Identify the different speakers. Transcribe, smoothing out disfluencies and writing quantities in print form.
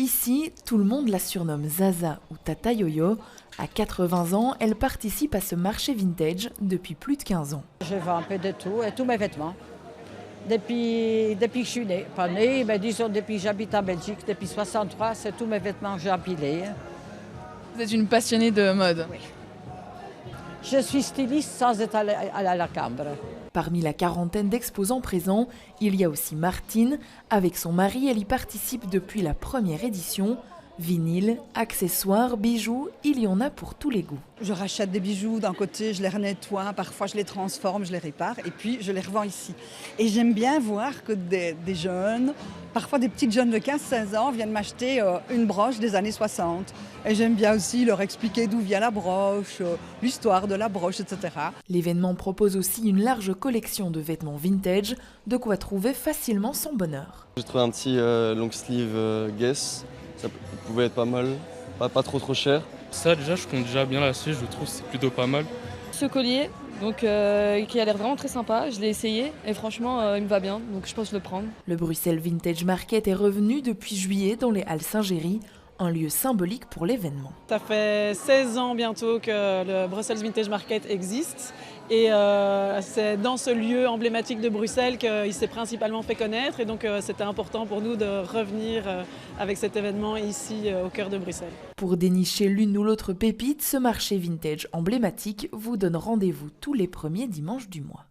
Speaker 1: Ici, tout le monde la surnomme Zaza ou Tata Yo-Yo. À 80 ans, elle participe à ce marché vintage depuis plus de 15 ans.
Speaker 2: Je vends un peu de tout, et tous mes vêtements. Depuis que je suis née. Pas née, mais disons depuis que j'habite en Belgique, depuis 63, c'est tous mes vêtements que j'ai empilés.
Speaker 3: Vous êtes une passionnée de mode.
Speaker 2: Oui. Je suis styliste sans être à la cambre.
Speaker 1: Parmi la quarantaine d'exposants présents, il y a aussi Martine. Avec son mari, elle y participe depuis la première édition. Vinyles, accessoires, bijoux, il y en a pour tous les goûts.
Speaker 4: Je rachète des bijoux d'un côté, je les nettoie, parfois je les transforme, je les répare et puis je les revends ici. Et j'aime bien voir que des jeunes, parfois des petites jeunes de 15-16 ans viennent m'acheter une broche des années 60. Et j'aime bien aussi leur expliquer d'où vient la broche, l'histoire de la broche, etc.
Speaker 1: L'événement propose aussi une large collection de vêtements vintage, de quoi trouver facilement son bonheur.
Speaker 5: J'ai trouvé un petit long sleeve Guess, ça pouvait être pas mal, pas trop cher.
Speaker 6: Ça déjà je compte déjà bien là-dessus, je trouve que c'est plutôt pas mal.
Speaker 7: Ce collier, donc, qui a l'air vraiment très sympa, je l'ai essayé et franchement il me va bien, donc je pense le prendre.
Speaker 1: Le Bruxelles Vintage Market est revenu depuis juillet dans les Halles Saint-Géry, un lieu symbolique pour l'événement.
Speaker 8: Ça fait 16 ans bientôt que le Brussels Vintage Market existe et c'est dans ce lieu emblématique de Bruxelles qu'il s'est principalement fait connaître et donc c'était important pour nous de revenir avec cet événement ici au cœur de Bruxelles.
Speaker 1: Pour dénicher l'une ou l'autre pépite, ce marché vintage emblématique vous donne rendez-vous tous les premiers dimanches du mois.